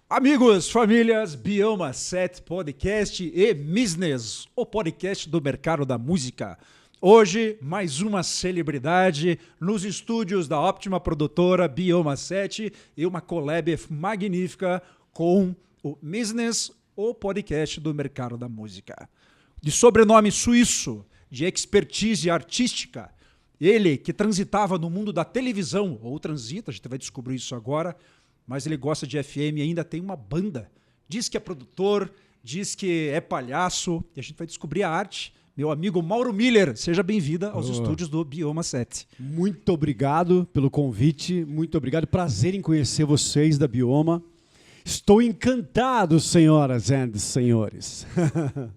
Amigos, famílias, Bioma 7 Podcast e Business, o podcast do mercado da música. Hoje, mais uma celebridade nos estúdios da óptima produtora Bioma 7 e uma collab magnífica com o Business, o podcast do mercado da música. De sobrenome suíço, de expertise artística, ele que transitava no mundo da televisão, ou transita, a gente vai descobrir isso agora, mas ele gosta de FM e ainda tem uma banda. Diz que é produtor, diz que é palhaço, e a gente vai descobrir a arte. Meu amigo Mauro Miller, seja bem-vinda aos estúdios do Bioma 7. Muito obrigado pelo convite, muito obrigado, prazer em conhecer vocês da Bioma. Estou encantado, senhoras e senhores.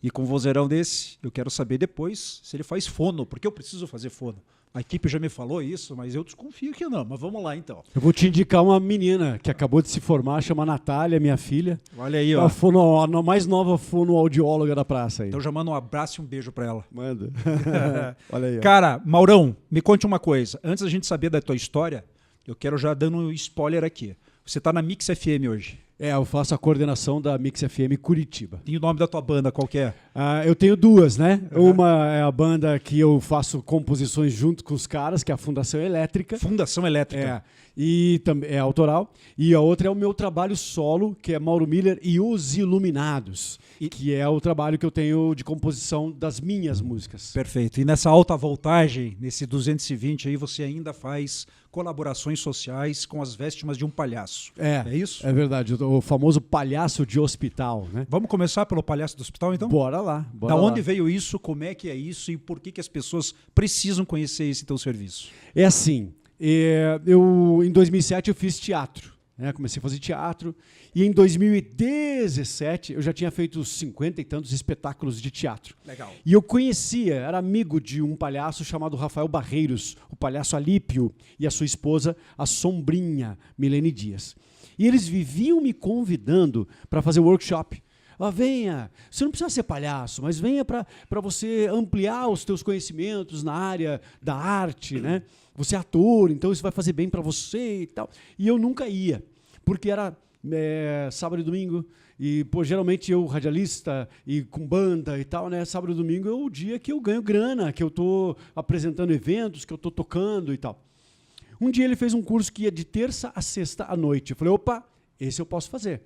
E com um vozeirão desse, eu quero saber depois se ele faz fono, porque eu preciso fazer fono. A equipe já me falou isso, mas eu desconfio que não. Mas vamos lá, então. Eu vou te indicar uma menina que acabou de se formar, chama Natália, minha filha. Olha aí, ó. A mais nova fonoaudióloga da praça aí. Então já manda um abraço e um beijo pra ela. Manda. Olha aí. Ó. Cara, Maurão, me conte uma coisa. Antes da gente saber da tua história, eu quero já dando um spoiler aqui. Você tá na Mix FM hoje. Eu faço a coordenação da Mix FM Curitiba. E o nome da tua banda, qual que é? Eu tenho duas, né? Uma é a banda que eu faço composições junto com os caras, que é a Fundação Elétrica. Fundação Elétrica. E também é autoral. E a outra é o meu trabalho solo, que é Mauro Miller e Os Iluminados, que é o trabalho que eu tenho de composição das minhas músicas. Perfeito. E nessa alta voltagem, nesse 220 aí, você ainda faz colaborações sociais com as vítimas de um palhaço. É isso? É verdade. O famoso palhaço de hospital, né? Vamos começar pelo palhaço do hospital, então? Bora lá. Da onde veio isso, como é que é isso e por que as pessoas precisam conhecer esse teu serviço? É assim, eu em 2007 eu fiz teatro, né? Comecei a fazer teatro e em 2017 eu já tinha feito 50 e tantos espetáculos de teatro. Legal. E eu era amigo de um palhaço chamado Rafael Barreiros, o palhaço Alípio, e a sua esposa, a Sombrinha, Milene Dias. E eles viviam me convidando para fazer workshop. Venha, você não precisa ser palhaço, mas venha para você ampliar os teus conhecimentos na área da arte, né? Você é ator, então isso vai fazer bem para você e tal. E eu nunca ia, porque era sábado e domingo, e geralmente eu, radialista e com banda e tal, né? Sábado e domingo é o dia que eu ganho grana, que eu estou apresentando eventos, que eu estou tocando e tal. Um dia ele fez um curso que ia de terça a sexta à noite. Eu falei, opa, esse eu posso fazer.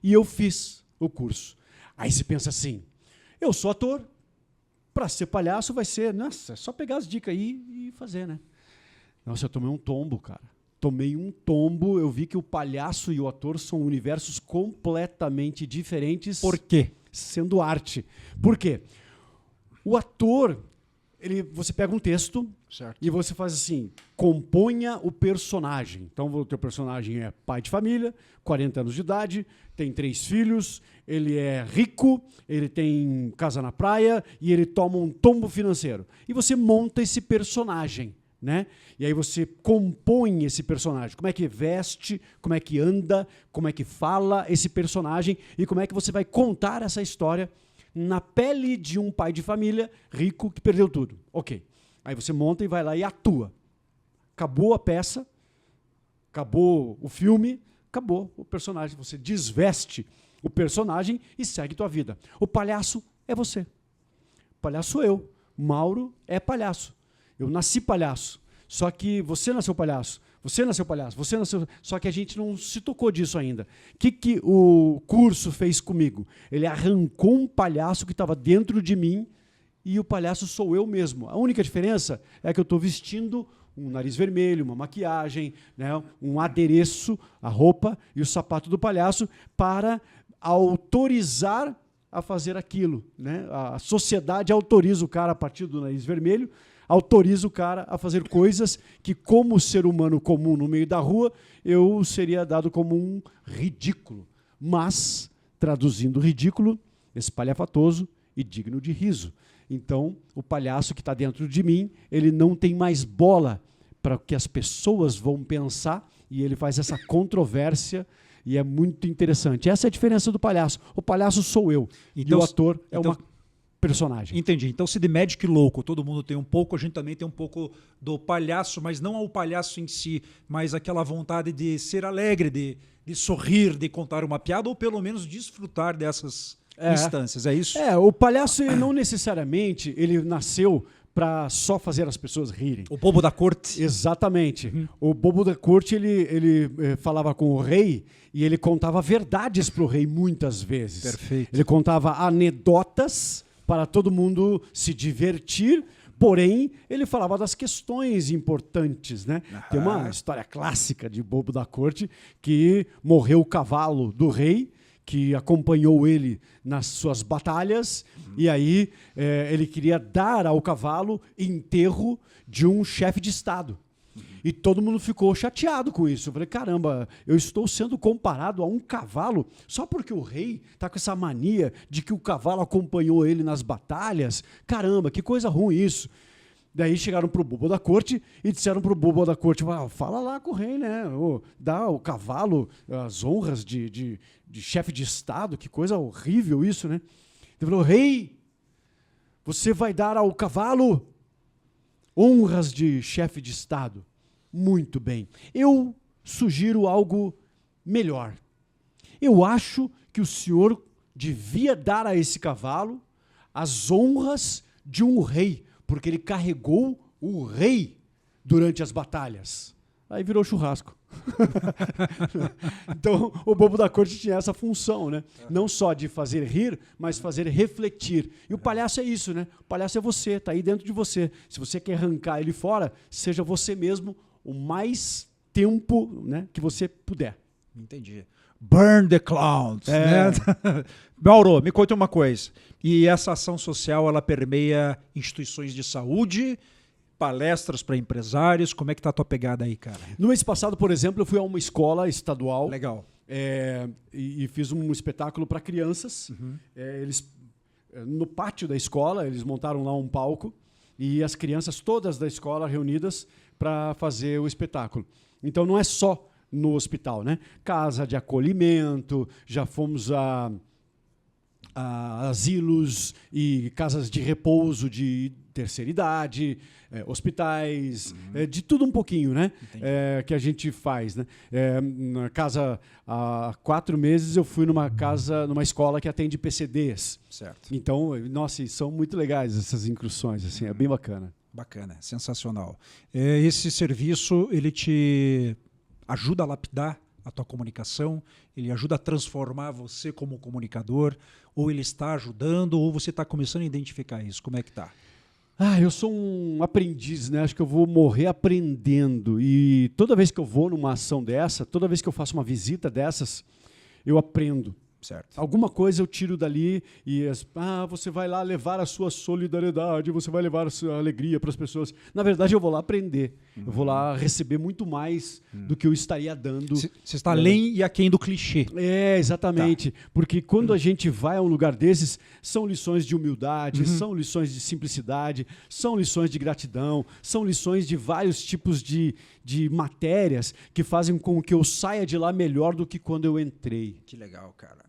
E eu fiz o curso. Aí você pensa assim, eu sou ator, para ser palhaço vai ser, nossa, é só pegar as dicas aí e fazer, né? Nossa, eu tomei um tombo, cara. Tomei um tombo, eu vi que o palhaço e o ator são universos completamente diferentes. Por quê? Sendo arte. Por quê? O ator, você pega um texto, certo, e você faz assim, componha o personagem. Então o teu personagem é pai de família, 40 anos de idade, tem 3 filhos, ele é rico, ele tem casa na praia e ele toma um tombo financeiro. E você monta esse personagem, né? E aí você compõe esse personagem. Como é que veste, como é que anda, como é que fala esse personagem e como é que você vai contar essa história na pele de um pai de família rico que perdeu tudo. Ok. Aí você monta e vai lá e atua. Acabou a peça, acabou o filme, acabou o personagem. Você desveste o personagem e segue tua vida. O palhaço é você. O palhaço sou eu. Mauro é palhaço. Eu nasci palhaço. Só que você nasceu palhaço. Você nasceu palhaço. Você nasceu... Só que a gente não se tocou disso ainda. O que o curso fez comigo? Ele arrancou um palhaço que estava dentro de mim e o palhaço sou eu mesmo. A única diferença é que eu estou vestindo um nariz vermelho, uma maquiagem, né, um adereço, a roupa e o sapato do palhaço para autorizar a fazer aquilo, né? A sociedade autoriza o cara a partir do nariz vermelho, autoriza o cara a fazer coisas que, como ser humano comum no meio da rua, eu seria dado como um ridículo. Mas, traduzindo ridículo, espalhafatoso e digno de riso. Então, o palhaço que está dentro de mim, ele não tem mais bola para o que as pessoas vão pensar e ele faz essa controvérsia e é muito interessante. Essa é a diferença do palhaço. O palhaço sou eu e o ator é uma... personagem. Entendi. Então, se de Magic louco todo mundo tem um pouco, a gente também tem um pouco do palhaço, mas não o palhaço em si, mas aquela vontade de ser alegre, de sorrir, de contar uma piada, ou pelo menos desfrutar dessas instâncias. É isso? O palhaço ele não necessariamente ele nasceu para só fazer as pessoas rirem. O bobo da corte. Exatamente. O bobo da corte ele falava com o rei e ele contava verdades para o rei muitas vezes. Perfeito. Ele contava anedotas para todo mundo se divertir, porém, ele falava das questões importantes, né? Tem uma história clássica de bobo da corte que morreu o cavalo do rei, que acompanhou ele nas suas batalhas, e aí ele queria dar ao cavalo enterro de um chefe de Estado. E todo mundo ficou chateado com isso. Eu falei, caramba, eu estou sendo comparado a um cavalo só porque o rei está com essa mania de que o cavalo acompanhou ele nas batalhas. Caramba, que coisa ruim isso. Daí chegaram para o bobo da corte e disseram para o bobo da corte, fala lá com o rei, né? Dá ao cavalo as honras de chefe de Estado, que coisa horrível isso, né? Ele falou, rei, você vai dar ao cavalo honras de chefe de Estado. Muito bem. Eu sugiro algo melhor. Eu acho que o senhor devia dar a esse cavalo as honras de um rei, porque ele carregou o rei durante as batalhas. Aí virou churrasco. Então, o bobo da corte tinha essa função, né? Não só de fazer rir, mas fazer refletir. E o palhaço é isso, né? O palhaço é você, está aí dentro de você. Se você quer arrancar ele fora, seja você mesmo o mais tempo, né, que você puder. Entendi. Burn the clowns. Né? Mauro, me conta uma coisa. E essa ação social, ela permeia instituições de saúde, palestras para empresários. Como é que tá a tua pegada aí, cara? No mês passado, por exemplo, eu fui a uma escola estadual. Legal. E fiz um espetáculo para crianças. Eles, no pátio da escola, eles montaram lá um palco e as crianças todas da escola reunidas para fazer o espetáculo. Então não é só no hospital, né? Casa de acolhimento, já fomos a asilos e casas de repouso de terceira idade, hospitais, de tudo um pouquinho, né? Que a gente faz, né? Na casa, há 4 meses eu fui numa escola que atende PCDs. Certo. Então, nossa, são muito legais essas incursões, assim, é bem bacana. Bacana, sensacional. Esse serviço, ele te ajuda a lapidar a tua comunicação, ele ajuda a transformar você como comunicador, ou ele está ajudando, ou você está começando a identificar isso? Como é que está? Eu sou um aprendiz, né? Acho que eu vou morrer aprendendo. E toda vez que eu vou numa ação dessa, toda vez que eu faço uma visita dessas, eu aprendo. Certo. Alguma coisa eu tiro dali e você vai lá levar a sua solidariedade, você vai levar a sua alegria para as pessoas. Na verdade, eu vou lá aprender. Eu vou lá receber muito mais do que eu estaria dando. Você está além e aquém do clichê. Exatamente. Tá. Porque quando a gente vai a um lugar desses, são lições de humildade, são lições de simplicidade, são lições de gratidão, são lições de vários tipos de matérias que fazem com que eu saia de lá melhor do que quando eu entrei. Que legal, cara.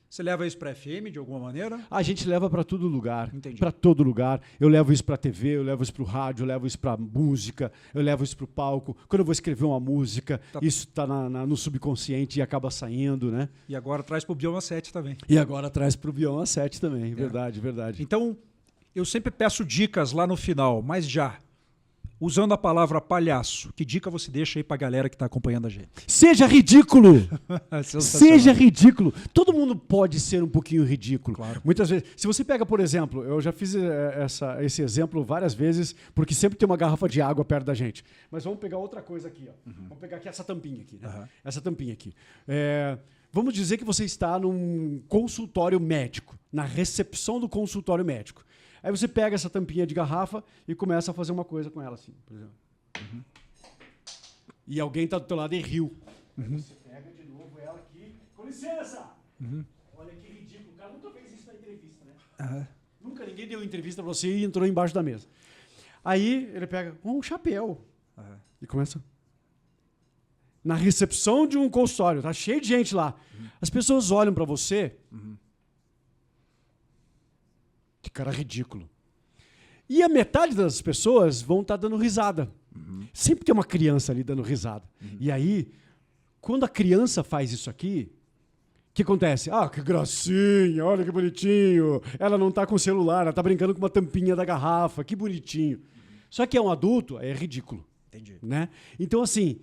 Você leva isso para FM de alguma maneira? A gente leva para todo lugar. Entendi. Para todo lugar. Eu levo isso para a TV, eu levo isso para o rádio, eu levo isso para a música, eu levo isso para o palco. Quando eu vou escrever uma música, isso está no subconsciente e acaba saindo, né? E agora traz para o Bioma 7 também. E agora traz para o Bioma 7 também. Verdade, verdade. Então, eu sempre peço dicas lá no final, mas já, usando a palavra palhaço, que dica você deixa aí pra galera que tá acompanhando a gente? Seja ridículo! Seja ridículo! Todo mundo pode ser um pouquinho ridículo. Claro. Muitas vezes. Se você pega, por exemplo, eu já fiz esse exemplo várias vezes, porque sempre tem uma garrafa de água perto da gente. Mas vamos pegar outra coisa aqui. Ó. Vamos pegar aqui essa tampinha aqui. Né? Essa tampinha aqui. Vamos dizer que você está num consultório médico, na recepção do consultório médico. Aí você pega essa tampinha de garrafa e começa a fazer uma coisa com ela, assim, por exemplo. E alguém está do teu lado e riu. Aí você pega de novo ela aqui. Com licença! Olha que ridículo. O cara nunca fez isso na entrevista, né? Nunca ninguém deu entrevista para você e entrou embaixo da mesa. Aí ele pega um chapéu e começa... Na recepção de um consultório, tá cheio de gente lá. As pessoas olham para você... Que cara ridículo. E a metade das pessoas vão estar dando risada. Sempre tem uma criança ali dando risada. E aí, quando a criança faz isso aqui, o que acontece? Ah, que gracinha, olha que bonitinho. Ela não está com o celular, ela está brincando com uma tampinha da garrafa, que bonitinho. Só que é um adulto, é ridículo. Entendi. Né? Então, assim,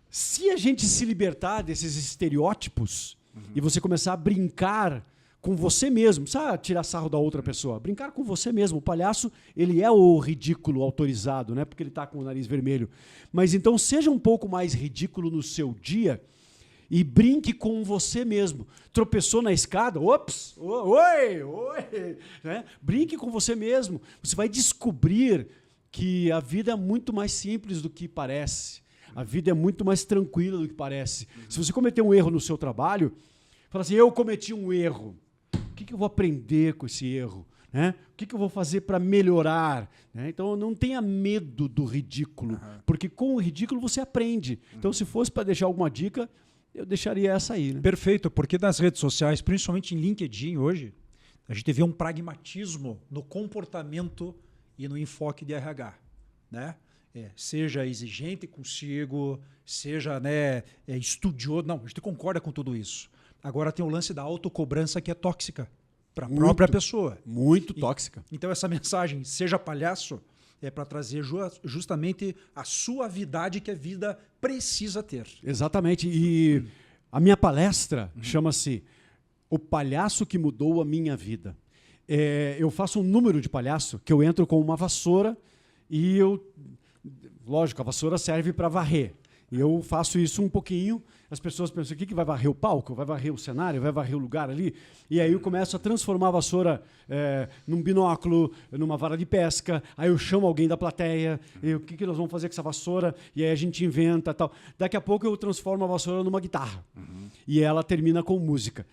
se a gente se libertar desses estereótipos e você começar a brincar com você mesmo, precisa tirar sarro da outra pessoa, brincar com você mesmo. O palhaço, ele é o ridículo autorizado, né? Porque ele está com o nariz vermelho. Mas então seja um pouco mais ridículo no seu dia e brinque com você mesmo. Tropeçou na escada, ops, oi, né? Brinque com você mesmo. Você vai descobrir que a vida é muito mais simples do que parece. A vida é muito mais tranquila do que parece. Se você cometer um erro no seu trabalho, fala assim, eu cometi um erro. O que eu vou aprender com esse erro? Né? O que eu vou fazer para melhorar? Né? Então, não tenha medo do ridículo, porque com o ridículo você aprende. Então, se fosse para deixar alguma dica, eu deixaria essa aí. Né? Perfeito, porque nas redes sociais, principalmente em LinkedIn hoje, a gente vê um pragmatismo no comportamento e no enfoque de RH. Né? Seja exigente consigo, seja estudioso. Não, a gente concorda com tudo isso. Agora tem o lance da autocobrança que é tóxica para a própria pessoa. Muito tóxica. Então essa mensagem, seja palhaço, é para trazer justamente a suavidade que a vida precisa ter. Exatamente. E a minha palestra chama-se O Palhaço que Mudou a Minha Vida. Eu faço um número de palhaço que eu entro com uma vassoura e lógico, a vassoura serve para varrer. E eu faço isso um pouquinho, as pessoas pensam, o que vai varrer o palco? Vai varrer o cenário? Vai varrer o lugar ali? E aí eu começo a transformar a vassoura num binóculo, numa vara de pesca, aí eu chamo alguém da plateia, e o que nós vamos fazer com essa vassoura? E aí a gente inventa tal. Daqui a pouco eu transformo a vassoura numa guitarra. E ela termina com música.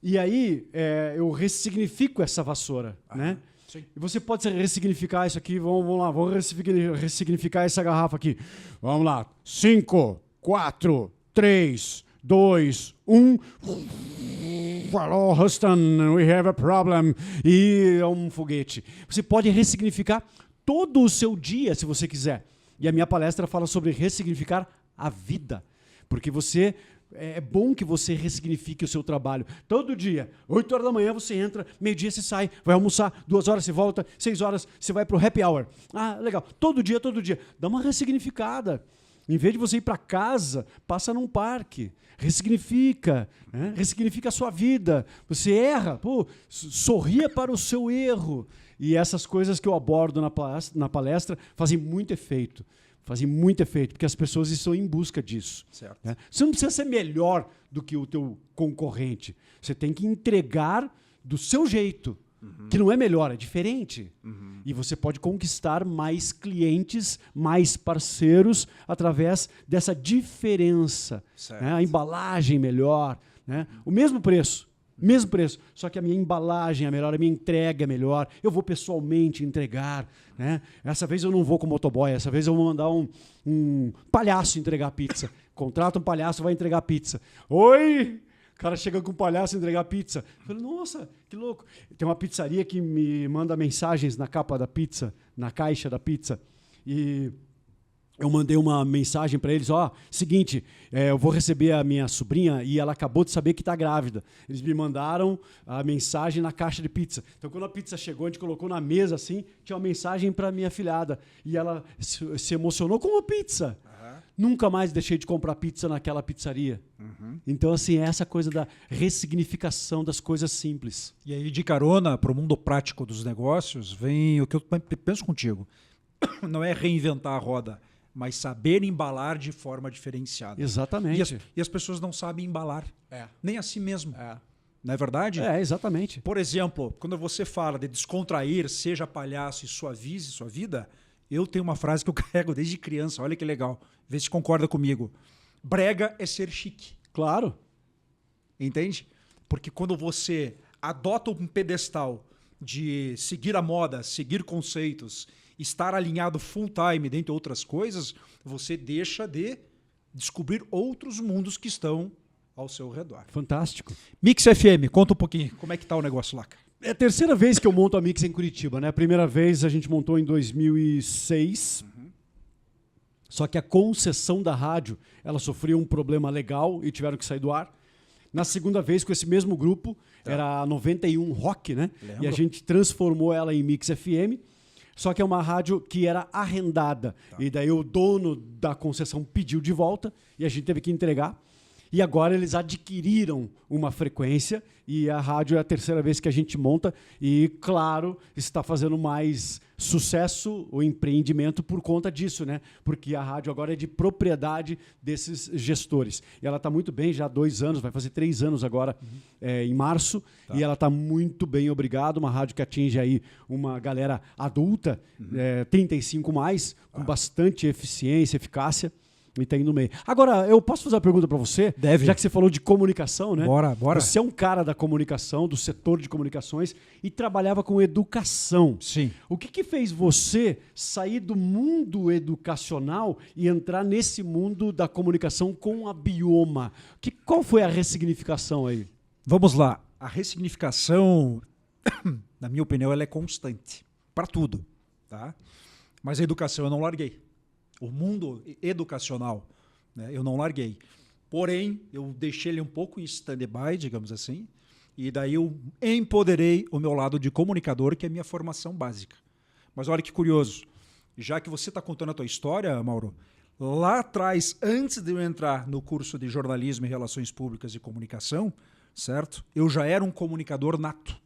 E aí eu ressignifico essa vassoura, né? Sim. E você pode ressignificar isso aqui. Vamos lá, vamos ressignificar essa garrafa aqui. Vamos lá. 5, 4, 3, 2, 1. Hello, Houston, we have a problem. E é um foguete. Você pode ressignificar todo o seu dia, se você quiser. E a minha palestra fala sobre ressignificar a vida. Porque é bom que você ressignifique o seu trabalho. Todo dia, 8 horas da manhã você entra, meio-dia você sai, vai almoçar, 2 horas você volta, 6 horas você vai para o happy hour. Ah, legal. Todo dia. Dá uma ressignificada. Em vez de você ir para casa, passa num parque. Ressignifica. Né? Ressignifica a sua vida. Você erra, sorria para o seu erro. E essas coisas que eu abordo na palestra fazem muito efeito. Porque as pessoas estão em busca disso. Certo. Né? Você não precisa ser melhor do que o teu concorrente. Você tem que entregar do seu jeito, que não é melhor, é diferente. E você pode conquistar mais clientes, mais parceiros, através dessa diferença. Né? A embalagem melhor, né? O mesmo preço, só que a minha embalagem é melhor, a minha entrega é melhor, eu vou pessoalmente entregar. Né? Essa vez eu não vou com motoboy, essa vez eu vou mandar um palhaço entregar pizza. Contrata um palhaço, vai entregar pizza. Oi! O cara chega com um palhaço entregar pizza. Eu falo, nossa, que louco. Tem uma pizzaria que me manda mensagens na capa da pizza, na caixa da pizza. E eu mandei uma mensagem para eles, seguinte, eu vou receber a minha sobrinha e ela acabou de saber que está grávida. Eles me mandaram a mensagem na caixa de pizza. Então, quando a pizza chegou, a gente colocou na mesa assim, tinha uma mensagem para minha filhada. E ela se emocionou com a pizza. Nunca mais deixei de comprar pizza naquela pizzaria. Então, assim, é essa coisa da ressignificação das coisas simples. E aí, de carona para o mundo prático dos negócios, vem o que eu penso contigo. Não é reinventar a roda, mas saber embalar de forma diferenciada. Exatamente. E as pessoas não sabem embalar, nem a si mesmo. Não é verdade? Exatamente. Por exemplo, quando você fala de descontrair, seja palhaço e suavize sua vida, eu tenho uma frase que eu carrego desde criança, olha que legal, vê se concorda comigo. Brega é ser chique. Claro. Entende? Porque quando você adota um pedestal de seguir a moda, seguir conceitos, estar alinhado full time, dentre outras coisas, você deixa de descobrir outros mundos que estão ao seu redor. Fantástico. Mix FM, conta um pouquinho, como é que tá o negócio lá? É a terceira vez que eu monto a Mix em Curitiba, né? A primeira vez a gente montou em 2006. Só que a concessão da rádio, ela sofreu um problema legal e tiveram que sair do ar. Na segunda vez, com esse mesmo grupo, era a 91 Rock, né? Lembro. E a gente transformou ela em Mix FM. Só que é uma rádio que era arrendada. E daí o dono da concessão pediu de volta e a gente teve que entregar. E agora eles adquiriram uma frequência e a rádio é a terceira vez que a gente monta e, claro, está fazendo mais sucesso o empreendimento por conta disso, né? Porque a rádio agora é de propriedade desses gestores. E ela está muito bem, já há 2 anos, vai fazer 3 anos agora, em março, e ela está muito bem, obrigado. Uma rádio que atinge aí uma galera adulta, 35 mais, com bastante eficiência, eficácia. E tá indo no meio. Agora, eu posso fazer uma pergunta para você? Deve. Já que você falou de comunicação, né? Bora. Você é um cara da comunicação, do setor de comunicações e trabalhava com educação. Sim. O que fez você sair do mundo educacional e entrar nesse mundo da comunicação com a Bioma? Qual foi a ressignificação aí? Vamos lá. A ressignificação, na minha opinião, ela é constante. Para tudo. Tá? Mas a educação eu não larguei. O mundo educacional, né, eu não larguei. Porém, eu deixei ele um pouco em stand-by, digamos assim, e daí eu empoderei o meu lado de comunicador, que é a minha formação básica. Mas olha que curioso, já que você está contando a tua história, Mauro, lá atrás, antes de eu entrar no curso de jornalismo e relações públicas e comunicação, certo? Eu já era um comunicador nato.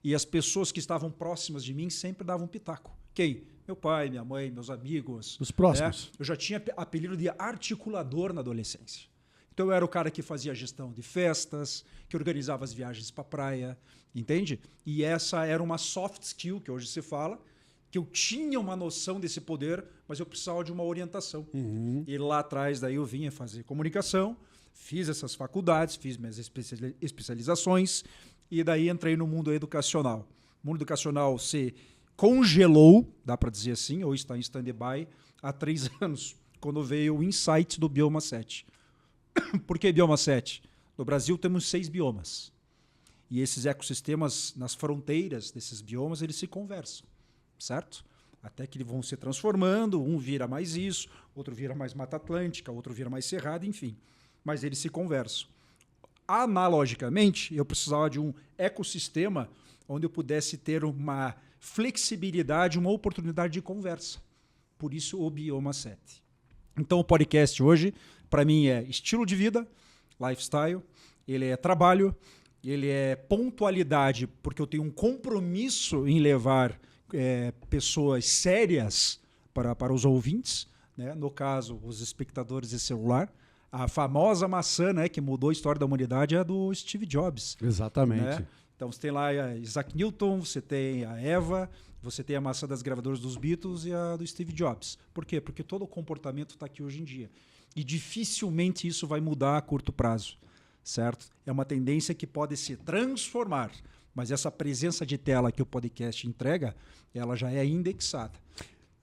E as pessoas que estavam próximas de mim sempre davam pitaco. Quem? Meu pai, minha mãe, meus amigos. Os próximos. Eu já tinha apelido de articulador na adolescência. Então eu era o cara que fazia a gestão de festas, que organizava as viagens para a praia, entende? E essa era uma soft skill, que hoje se fala, que eu tinha uma noção desse poder, mas eu precisava de uma orientação. E lá atrás daí eu vinha fazer comunicação, fiz essas faculdades, fiz minhas especializações, e daí entrei no mundo educacional. O mundo educacional se congelou, dá para dizer assim, ou está em stand-by, há 3 anos, quando veio o insight do Bioma 7. Por que Bioma 7? No Brasil temos 6 biomas. E esses ecossistemas, nas fronteiras desses biomas, eles se conversam, certo? Até que eles vão se transformando, um vira mais isso, outro vira mais Mata Atlântica, outro vira mais Cerrado, enfim. Mas eles se conversam. Analogicamente, eu precisava de um ecossistema onde eu pudesse ter uma flexibilidade, uma oportunidade de conversa. Por isso o Bioma 7. Então o podcast hoje, para mim, é estilo de vida, lifestyle, ele é trabalho, ele é pontualidade, porque eu tenho um compromisso em levar pessoas sérias para os ouvintes, né? No caso, os espectadores de celular. A famosa maçã, né, que mudou a história da humanidade é a do Steve Jobs. Exatamente. Né? Então você tem lá a Isaac Newton, você tem a Eva, você tem a maçã das gravadoras dos Beatles e a do Steve Jobs. Por quê? Porque todo o comportamento está aqui hoje em dia. E dificilmente isso vai mudar a curto prazo, certo? É uma tendência que pode se transformar, mas essa presença de tela que o podcast entrega, ela já é indexada.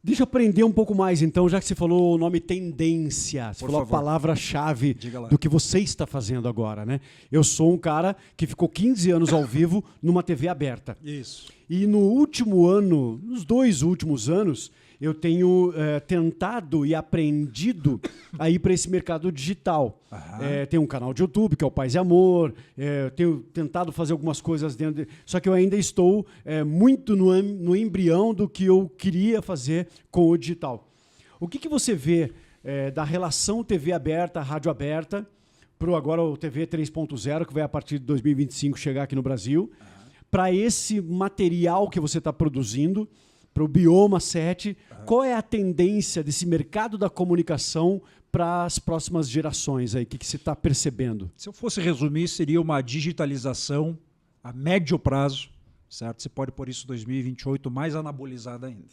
Deixa eu aprender um pouco mais, então, já que você falou o nome tendência, você falou a palavra-chave do que você está fazendo agora, né? Eu sou um cara que ficou 15 anos ao vivo numa TV aberta. Isso. E no último ano, nos 2 últimos anos, eu tenho tentado e aprendido a ir para esse mercado digital. Tem um canal de YouTube, que é o Paz e Amor, tenho tentado fazer algumas coisas dentro só que eu ainda estou muito no embrião do que eu queria fazer com o digital. O que você vê da relação TV aberta, rádio aberta, para agora o TV 3.0, que vai a partir de 2025 chegar aqui no Brasil, para esse material que você está produzindo, para o Bioma 7, qual é a tendência desse mercado da comunicação para as próximas gerações aí? O que você está percebendo? Se eu fosse resumir, seria uma digitalização a médio prazo, certo? Você pode pôr isso 2028 mais anabolizada ainda.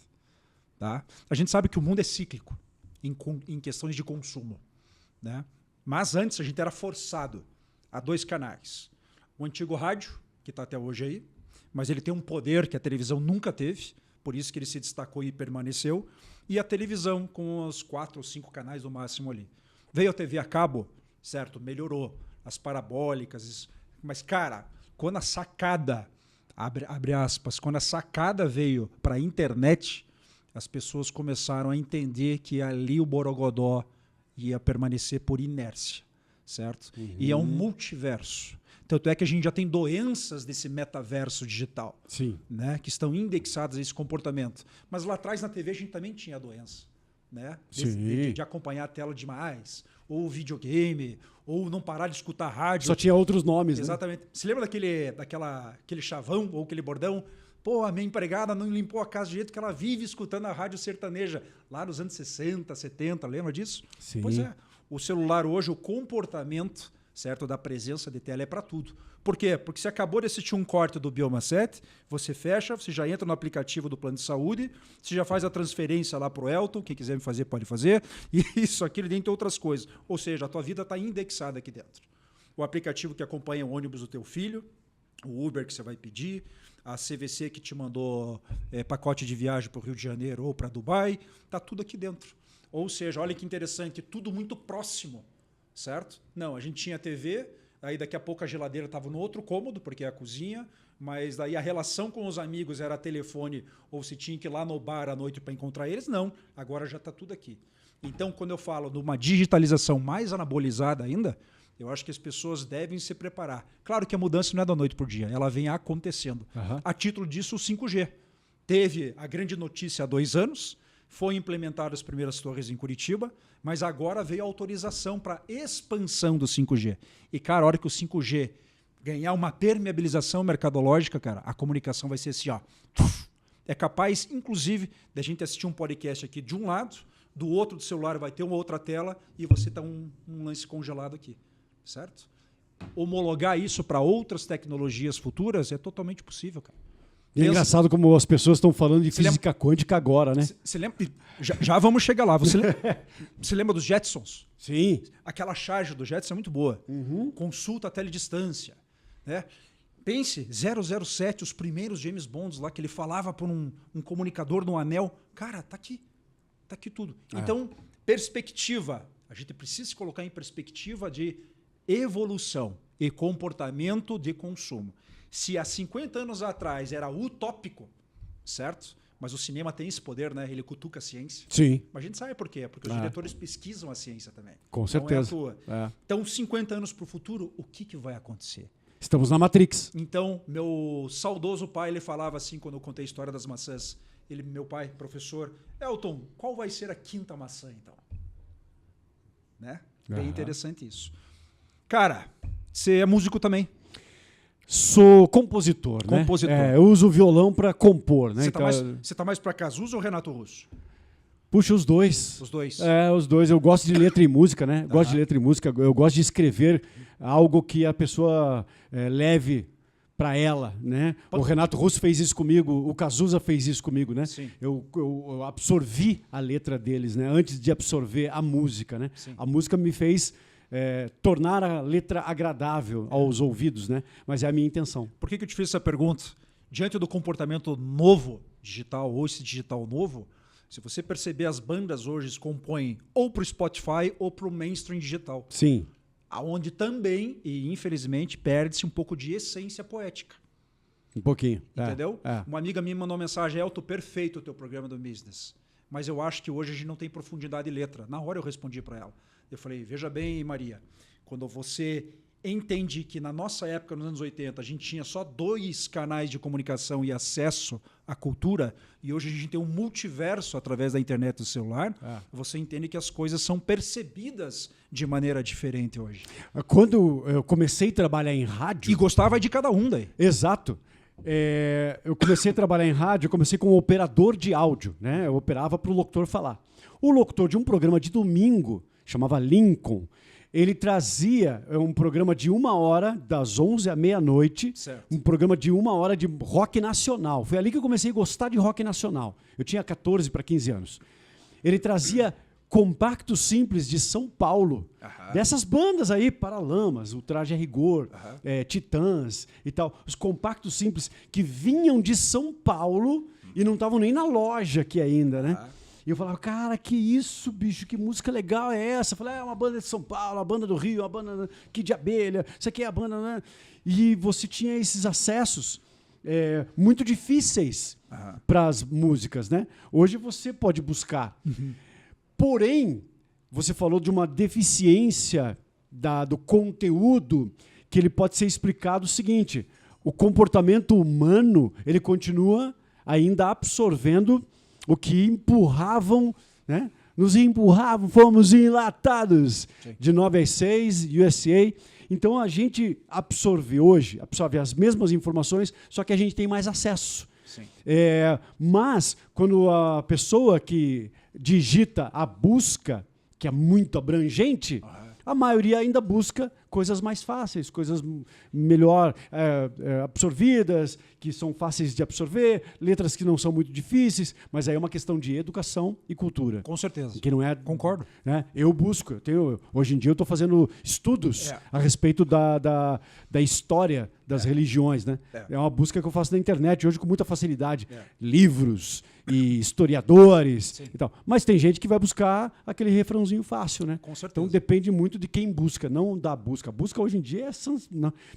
Tá? A gente sabe que o mundo é cíclico em questões de consumo, né? Mas antes a gente era forçado a 2 canais. O antigo rádio, que está até hoje aí, mas ele tem um poder que a televisão nunca teve, por isso que ele se destacou e permaneceu, e a televisão com os 4 ou 5 canais no máximo ali. Veio a TV a cabo, certo? Melhorou. As parabólicas, mas, cara, quando a sacada abre aspas, quando a sacada veio para a internet, as pessoas começaram a entender que ali o Borogodó ia permanecer por inércia, certo? E é um multiverso. Tanto é que a gente já tem doenças desse metaverso digital, Sim. né, que estão indexadas a esse comportamento. Mas lá atrás na TV a gente também tinha doença, né? De acompanhar a tela demais, ou videogame, ou não parar de escutar rádio. Só tinha outros nomes. Exatamente. Né? Se lembra aquele chavão ou aquele bordão? Pô, a minha empregada não limpou a casa do jeito que ela vive escutando a rádio sertaneja. Lá nos anos 60, 70, lembra disso? Sim. Pois é. O celular hoje, o comportamento, certo, da presença de tela é para tudo. Por quê? Porque você acabou de assistir um corte do Bioma 7, você fecha, você já entra no aplicativo do plano de saúde, você já faz a transferência lá para o Elton, quem quiser me fazer pode fazer, e isso, aquilo, dentre outras coisas. Ou seja, a tua vida está indexada aqui dentro. O aplicativo que acompanha o ônibus do teu filho, o Uber que você vai pedir, a CVC que te mandou pacote de viagem para o Rio de Janeiro ou para Dubai, está tudo aqui dentro. Ou seja, olha que interessante, tudo muito próximo, certo? Não, a gente tinha TV, aí daqui a pouco a geladeira estava no outro cômodo, porque é a cozinha, mas daí a relação com os amigos era telefone, ou se tinha que ir lá no bar à noite para encontrar eles, não, agora já está tudo aqui. Então, quando eu falo de uma digitalização mais anabolizada ainda, eu acho que as pessoas devem se preparar. Claro que a mudança não é da noite para o dia, ela vem acontecendo. A título disso, o 5G. Teve a grande notícia há 2 anos, foi implementar as primeiras torres em Curitiba, mas agora veio a autorização para expansão do 5G. E, cara, a hora que o 5G ganhar uma permeabilização mercadológica, cara, a comunicação vai ser assim, ó. É capaz, inclusive, da gente assistir um podcast aqui de um lado, do outro do celular vai ter uma outra tela e você tá um lance congelado aqui, certo? Homologar isso para outras tecnologias futuras é totalmente possível, cara. É engraçado como as pessoas estão falando de física quântica agora, né? Você lembra? Já vamos chegar lá. Você lembra dos Jetsons? Sim. Aquela charge do Jetson é muito boa. Consulta a teledistância. Né? Pense, 007, os primeiros James Bonds lá, que ele falava por um comunicador no anel. Cara, tá aqui. Tá aqui tudo. Então, perspectiva. A gente precisa se colocar em perspectiva de evolução e comportamento de consumo. Se há 50 anos atrás era utópico, certo? Mas o cinema tem esse poder, né? Ele cutuca a ciência. Sim. Mas a gente sabe por quê? Porque os diretores pesquisam a ciência também. Com certeza. Não é à toa. Então, 50 anos para o futuro, o que vai acontecer? Estamos na Matrix. Então, meu saudoso pai, ele falava assim, quando eu contei a história das maçãs. Meu pai, professor, Elton, qual vai ser a 5ª maçã, então? Né? Bem interessante isso. Cara, você é músico também? Sou compositor, né? Compositor. Eu uso o violão para compor, né? Você tá mais para Cazuza ou Renato Russo? Puxa, os dois. Os dois? Os dois. Eu gosto de letra e música, né? Gosto de letra e música. Eu gosto de escrever algo que a pessoa leve para ela, né? O Renato Russo fez isso comigo, o Cazuza fez isso comigo, né? Sim. Eu absorvi a letra deles, né? Antes de absorver a música, né? Sim. A música me fez tornar a letra agradável aos ouvidos, né? Mas é a minha intenção. Por que eu te fiz essa pergunta? Diante do comportamento novo digital, ou esse digital novo, se você perceber, as bandas hoje compõem ou para o Spotify ou para o mainstream digital. Sim. Aonde também, e infelizmente, perde-se um pouco de essência poética. Um pouquinho. Entendeu? Uma amiga minha mandou uma mensagem, Elton, perfeito o teu programa do Business, mas eu acho que hoje a gente não tem profundidade de letra. Na hora eu respondi para ela. Eu falei, veja bem, Maria, quando você entende que na nossa época, nos anos 80, a gente tinha só 2 canais de comunicação e acesso à cultura, e hoje a gente tem um multiverso através da internet e do celular, você entende que as coisas são percebidas de maneira diferente hoje. Quando eu comecei a trabalhar em rádio... E gostava de cada um daí. Exato. Eu comecei a trabalhar em rádio, eu comecei como operador de áudio, né? Eu operava para o locutor falar. O locutor de um programa de domingo, chamava Lincoln, ele trazia um programa de 1 hora, das 11 à meia-noite, um programa de 1 hora de rock nacional. Foi ali que eu comecei a gostar de rock nacional. Eu tinha 14 para 15 anos. Ele trazia compactos simples de São Paulo, dessas bandas aí, Paralamas, o Traje a Rigor, Titãs e tal. Os compactos simples que vinham de São Paulo e não estavam nem na loja aqui ainda, né? E eu falava, cara, que isso, bicho, que música legal é essa? Eu falei, é uma banda de São Paulo, uma banda do Rio, uma banda aqui de Abelha, isso aqui é a banda, né? E você tinha esses acessos muito difíceis para as músicas, né? Hoje você pode buscar. Porém, você falou de uma deficiência do conteúdo que ele pode ser explicado o seguinte: o comportamento humano ele continua ainda absorvendo o que empurravam, né? Nos empurravam, fomos enlatados. Sim. De 9 às 6, USA. Então a gente absorve as mesmas informações, só que a gente tem mais acesso. Sim. Mas quando a pessoa que digita a busca, que é muito abrangente, a maioria ainda busca coisas mais fáceis, coisas melhor absorvidas, que são fáceis de absorver, letras que não são muito difíceis, mas aí é uma questão de educação e cultura. Com certeza. Que não é, concordo. Né? Eu busco, hoje em dia eu estou fazendo estudos a respeito da história das religiões. Né? É uma busca que eu faço na internet hoje com muita facilidade. Livros e historiadores e tal. Mas tem gente que vai buscar aquele refrãozinho fácil, né? Com certeza. Então depende muito de quem busca, não da busca. A busca hoje em dia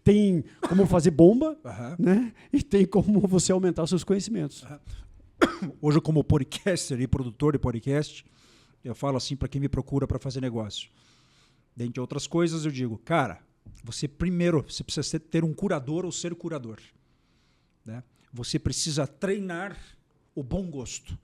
tem como fazer bomba, né? E tem como você aumentar os seus conhecimentos. Hoje, como podcaster e produtor de podcast, eu falo assim para quem me procura para fazer negócio. Dentre outras coisas, eu digo, cara, você precisa ter um curador ou ser curador. Né? Você precisa treinar o bom gosto,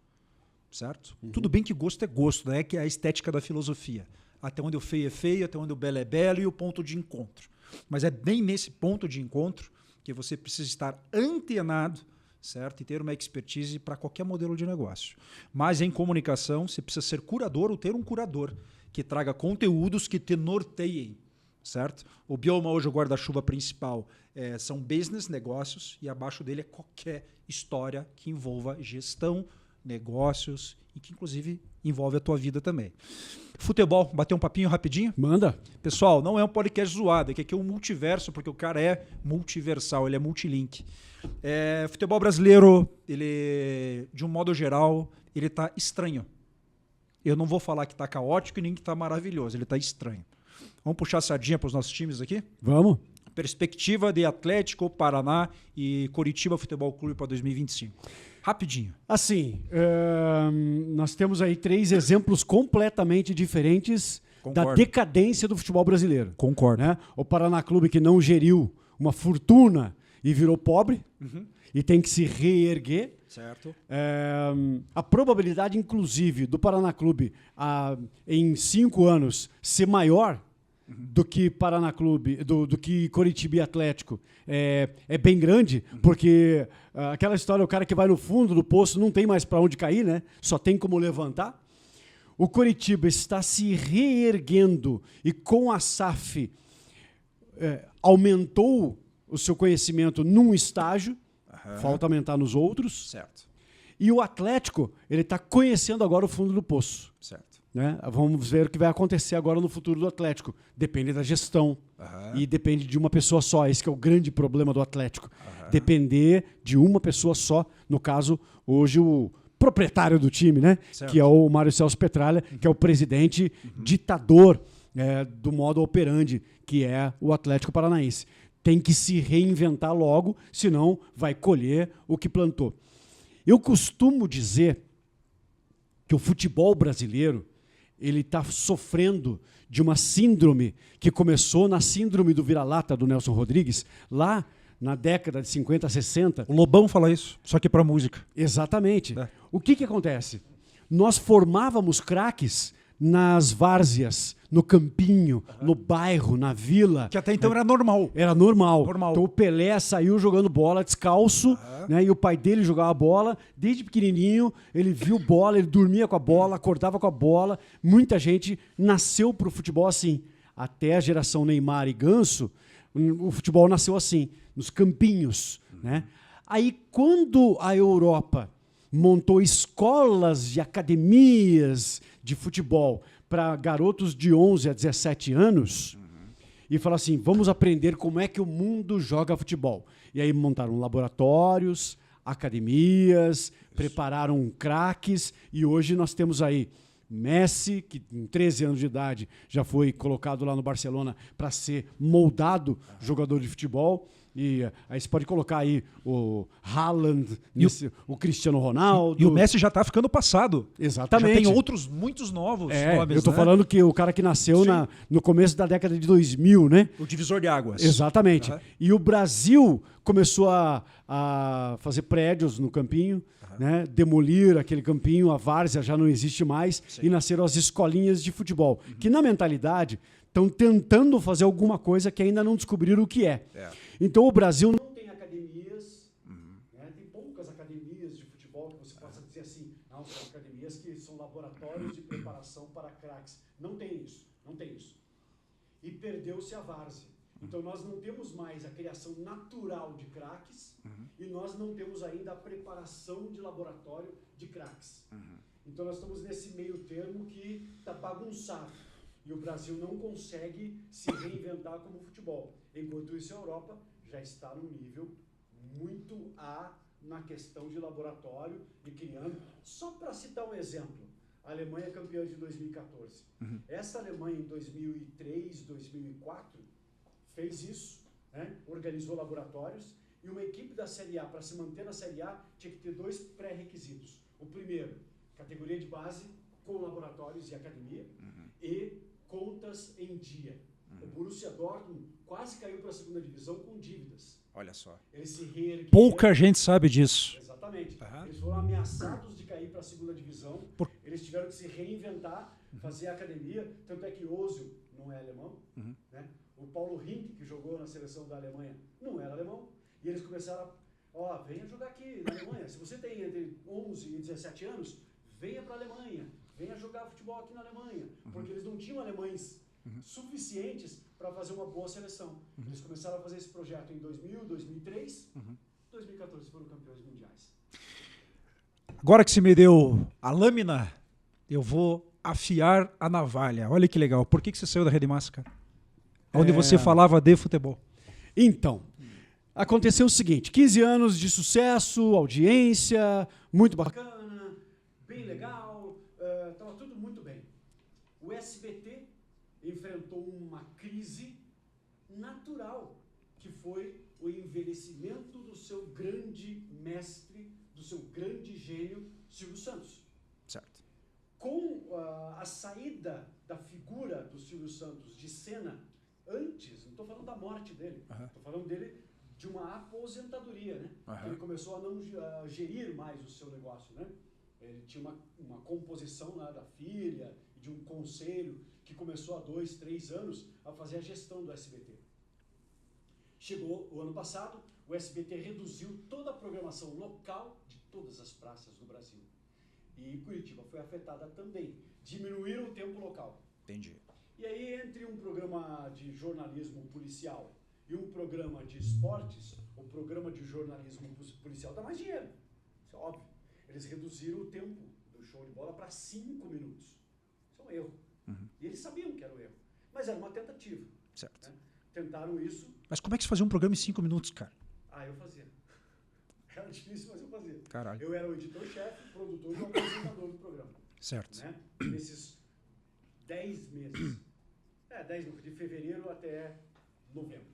certo? Tudo bem que gosto é gosto, né? Que é a estética da filosofia. Até onde o feio é feio, até onde o belo é belo e o ponto de encontro. Mas é bem nesse ponto de encontro que você precisa estar antenado, certo? E ter uma expertise para qualquer modelo de negócio. Mas em comunicação, você precisa ser curador ou ter um curador que traga conteúdos que te norteiem, certo? O Bioma hoje, o guarda-chuva principal, são business, negócios, e abaixo dele é qualquer história que envolva gestão, negócios e que inclusive envolve a tua vida também. Futebol, bater um papinho rapidinho? Manda. Pessoal, não é um podcast zoado, é que aqui é um multiverso, porque o cara é multiversal, ele é multilink. Futebol brasileiro, ele, de um modo geral, ele tá estranho. Eu não vou falar que tá caótico e nem que tá maravilhoso, ele tá estranho. Vamos puxar a sardinha para os nossos times aqui? Vamos. Perspectiva de Atlético, Paraná e Coritiba Futebol Clube para 2025. Rapidinho. Assim, nós temos aí 3 exemplos completamente diferentes da decadência do futebol brasileiro. Concordo. Né? O Paraná Clube que não geriu uma fortuna e virou pobre e tem que se reerguer. Certo. A probabilidade, inclusive, do Paraná Clube em 5 anos ser maior do que Paraná Clube, do que Coritiba e Atlético é bem grande, porque aquela história, o cara que vai no fundo do poço não tem mais para onde cair, né? Só tem como levantar. O Coritiba está se reerguendo e com a SAF aumentou o seu conhecimento num estágio, falta aumentar nos outros. Certo. E o Atlético, ele está conhecendo agora o fundo do poço. Certo. Né? Vamos ver o que vai acontecer agora no futuro do Atlético. Depende da gestão e depende de uma pessoa só. Esse que é o grande problema do Atlético. Depender de uma pessoa só. No caso, hoje o proprietário do time, né? Que é o Mário Celso Petralha, que é o presidente ditador do modo operandi, que é o Atlético Paranaense. Tem que se reinventar logo, senão vai colher o que plantou. Eu costumo dizer que o futebol brasileiro ele está sofrendo de uma síndrome que começou na síndrome do vira-lata do Nelson Rodrigues, lá na década de 50, 60. O Lobão fala isso, só que para música. Exatamente. O que acontece? Nós formávamos craques nas várzeas, no campinho, no bairro, na vila. Que até então era normal. Era normal. Então o Pelé saiu jogando bola descalço, né, e o pai dele jogava bola. Desde pequenininho, ele viu bola, ele dormia com a bola, acordava com a bola. Muita gente nasceu pro futebol assim. Até a geração Neymar e Ganso, o futebol nasceu assim, nos campinhos. Né? Aí, quando a Europa montou escolas e academias de futebol para garotos de 11 a 17 anos e falou assim, vamos aprender como é que o mundo joga futebol. E aí montaram laboratórios, academias, prepararam craques e hoje nós temos aí Messi, que em 13 anos de idade já foi colocado lá no Barcelona para ser moldado jogador de futebol. E aí você pode colocar aí o Haaland, o Cristiano Ronaldo. E o Messi já está ficando passado. Exatamente. Já tem outros, muitos novos nomes. Eu estou falando que o cara que nasceu no começo da década de 2000, né? O divisor de águas. Exatamente. E o Brasil começou a fazer prédios no campinho, né? Demolir aquele campinho, a várzea já não existe mais, e nasceram as escolinhas de futebol, que na mentalidade estão tentando fazer alguma coisa que ainda não descobriram o que é. Então o Brasil não tem academias, né? Tem poucas academias de futebol que você possa dizer assim, não, são academias que são laboratórios de preparação para craques. Não tem isso, não tem isso. E perdeu-se a várzea. Então nós não temos mais a criação natural de craques e nós não temos ainda a preparação de laboratório de craques. Então nós estamos nesse meio termo que está bagunçado. E o Brasil não consegue se reinventar como futebol. Enquanto isso, a Europa já está num nível muito na questão de laboratório e criando. Só para citar um exemplo, a Alemanha é campeã de 2014. Essa Alemanha em 2003, 2004, fez isso, né? Organizou laboratórios, e uma equipe da Série A, para se manter na Série A, tinha que ter 2 pré-requisitos. O primeiro, categoria de base, com laboratórios e academia, e contas em dia. O Borussia Dortmund quase caiu para a segunda divisão com dívidas. Olha só. Eles se reergueram. Pouca gente sabe disso. Exatamente. Eles foram ameaçados de cair para a segunda divisão. Eles tiveram que se reinventar, fazer academia. Tanto é que Ozil não é alemão. Né? O Paulo Rink, que jogou na seleção da Alemanha, não era alemão. E eles começaram venha jogar aqui na Alemanha. Se você tem entre 11 e 17 anos, venha para a Alemanha. Venha jogar futebol aqui na Alemanha. Porque eles não tinham alemães suficientes para fazer uma boa seleção. Eles começaram a fazer esse projeto em 2000, 2003. 2014 foram campeões mundiais. Agora que você me deu a lâmina, eu vou afiar a navalha. Olha que legal. Por que você saiu da Rede Massa, cara? Onde você falava de futebol. Então, aconteceu o seguinte, 15 anos de sucesso, audiência, muito bacana, bem legal, estava tudo muito bem. O SBT enfrentou uma crise natural, que foi o envelhecimento do seu grande mestre, do seu grande gênio, Silvio Santos. Certo. Com a saída da figura do Silvio Santos de cena, antes, não estou falando da morte dele, estou falando dele de uma aposentadoria, né? Ele começou a não gerir mais o seu negócio, né? Ele tinha uma composição lá da filha, de um conselho, que começou há 2, 3 anos a fazer a gestão do SBT. Chegou o ano passado, o SBT reduziu toda a programação local de todas as praças do Brasil. E Curitiba foi afetada também. Diminuíram o tempo local. Entendi. E aí, entre um programa de jornalismo policial e um programa de esportes, o programa de jornalismo policial dá mais dinheiro. Isso é óbvio. Eles reduziram o tempo do show de bola para 5 minutos. Isso é um erro. E eles sabiam que era um erro. Mas era uma tentativa. Certo. Né? Tentaram isso. Mas como é que você fazia um programa em 5 minutos, cara? Eu fazia. Era difícil, mas eu fazia. Caralho. Eu era o editor-chefe, produtor e o apresentador do programa. Certo. Né? Nesses 10 meses. 10 de fevereiro até novembro.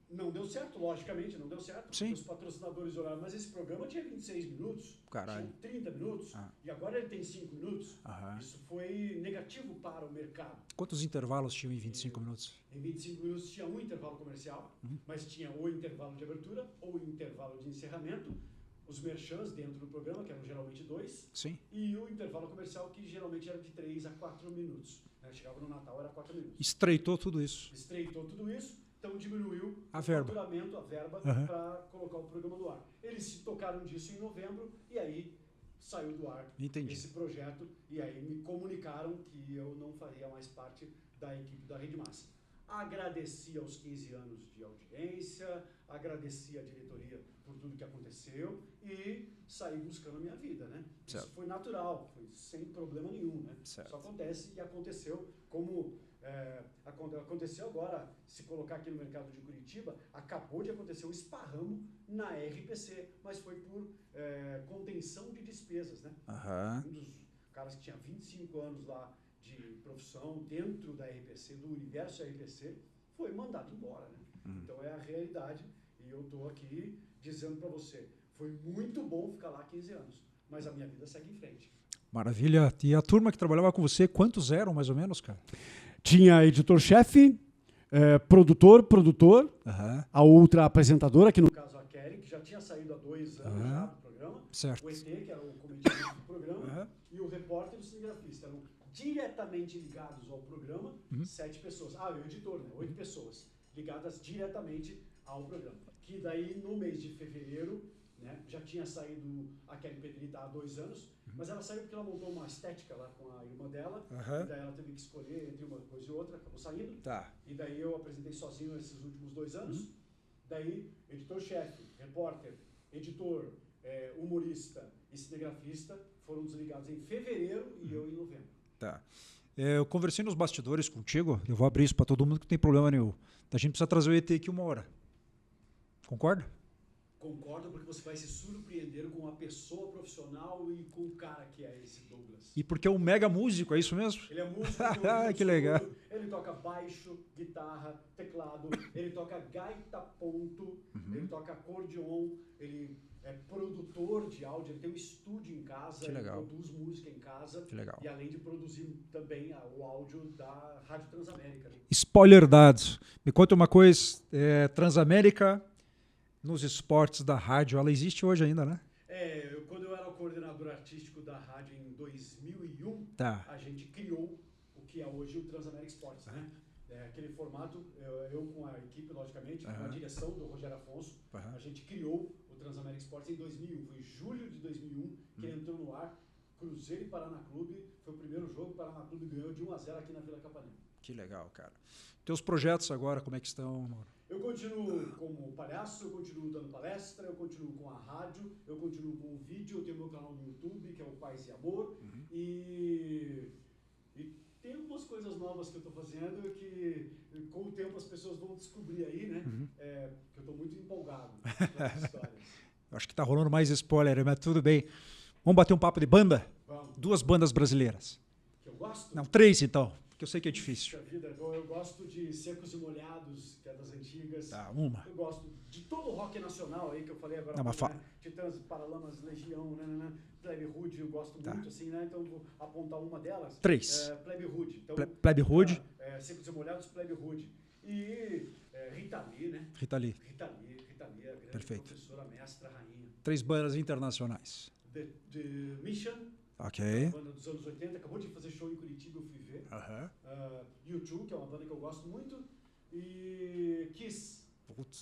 Não deu certo, logicamente, não deu certo. Sim. Os patrocinadores olharam, mas esse programa tinha 26 minutos, Caralho. tinha 30 minutos, e agora ele tem 5 minutos. Isso foi negativo para o mercado. Quantos intervalos tinham em 25 minutos? Em 25 minutos tinha um intervalo comercial, mas tinha o intervalo de abertura ou o intervalo de encerramento, os merchans dentro do programa, que eram geralmente 2, Sim. e o intervalo comercial, que geralmente era de 3 a 4 minutos. Chegava no Natal, era 4 minutos. Estreitou tudo isso. Estreitou tudo isso, então diminuiu a verba para colocar o programa no ar. Eles se tocaram disso em novembro e aí saiu do ar esse projeto e aí me comunicaram que eu não faria mais parte da equipe da Rede Massa. Agradeci aos 15 anos de audiência, agradeci à diretoria por tudo que aconteceu e saí buscando a minha vida, né? Certo. Isso foi natural, foi sem problema nenhum, né? Certo. Isso acontece e aconteceu como aconteceu agora, se colocar aqui no mercado de Curitiba, acabou de acontecer um esparramo na RPC, mas foi por contenção de despesas, né? Um dos caras que tinham 25 anos lá de profissão dentro da RPC, do universo RPC, foi mandado embora, né? Então é a realidade e eu estou aqui dizendo para você, foi muito bom ficar lá 15 anos, mas a minha vida segue em frente. Maravilha. E a turma que trabalhava com você, quantos eram mais ou menos, cara? Tinha editor-chefe, produtor, a outra apresentadora, que no caso a Kelly, que já tinha saído há 2 anos já do programa, certo. o ET, que era o comediante do programa, e o repórter e o cinegrafista. Eram diretamente ligados ao programa, 7 pessoas. E o editor, né? 8 pessoas ligadas diretamente ao programa. Que daí, no mês de fevereiro, né, já tinha saído a Kelly Pedrita há 2 anos, mas ela saiu porque ela montou uma estética lá com a irmã dela, e daí ela teve que escolher entre uma coisa e outra, acabou saindo. Tá. E daí eu apresentei sozinho esses últimos 2 anos. Daí, editor-chefe, repórter, editor, humorista e cinegrafista foram desligados em fevereiro e eu em novembro. Tá. Eu conversei nos bastidores contigo, eu vou abrir isso para todo mundo que não tem problema nenhum. A gente precisa trazer o ET aqui 1 hora. Concorda? Concordo, porque você vai se surpreender com a pessoa profissional e com o cara que é esse Douglas. E porque é um mega músico, é isso mesmo? Ele é músico. Que legal. Ele toca baixo, guitarra, teclado, ele toca gaita ponto, ele toca acordeon, ele é produtor de áudio, ele tem um estúdio em casa, que legal. Ele produz música em casa. Que legal. E além de produzir também o áudio da Rádio Transamérica. Spoiler dado. Me conta uma coisa, Transamérica nos esportes da rádio, ela existe hoje ainda, né? Quando eu era o coordenador artístico da rádio em 2001, a gente criou o que é hoje o Transamérica Esportes, né? Aquele formato, eu com a equipe, logicamente, com a direção do Rogério Afonso, a gente criou o Transamérica Esportes em 2001. Foi em julho de 2001 que ele entrou no ar. Cruzeiro e Paraná Clube, foi o primeiro jogo, o Paraná Clube ganhou de 1-0 aqui na Vila Capanema. Que legal, cara. Teus projetos agora, como é que estão, Mauro? Eu continuo como palhaço, eu continuo dando palestra, eu continuo com a rádio, eu continuo com o vídeo, eu tenho meu canal no YouTube, que é o Paz e Amor, e tem algumas coisas novas que eu estou fazendo que com o tempo as pessoas vão descobrir aí, né? Que eu estou muito empolgado com as histórias. Eu acho que tá rolando mais spoiler, mas tudo bem. Vamos bater um papo de banda? Vamos. 2 bandas brasileiras. Que eu gosto? Não, 3 então, porque eu sei que é difícil. Vida, eu gosto de Secos e Molhados, que é das antigas. Tá, uma. Eu gosto de todo o rock nacional aí que eu falei agora. Não, mas né? Titãs, Paralamas, Legião, Plebe Rude, eu gosto muito, assim, né? Então vou apontar uma delas. 3. Plebe Rude. Então, Plebe Rude. Secos e Molhados, Plebe Rude. E Rita Lee, né? Rita Lee, a grande perfeito. professora, mestra, rainha. 3 bandas internacionais. The Mission. Ok. Uma banda dos anos 80, acabou de fazer show em Curitiba, eu fui ver. U2, que é uma banda que eu gosto muito. E Kiss,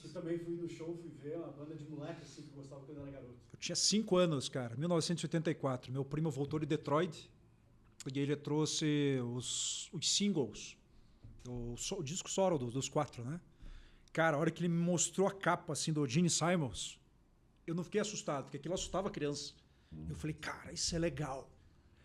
que também fui no show, fui ver, uma banda de moleque assim, que eu gostava quando eu era garoto. Eu tinha 5 anos, cara, 1984. Meu primo voltou de Detroit e ele trouxe os singles, o disco solo dos 4, né? Cara, a hora que ele me mostrou a capa assim, do Gene Simons, eu não fiquei assustado, porque aquilo assustava a criança. Eu falei, cara, isso é legal.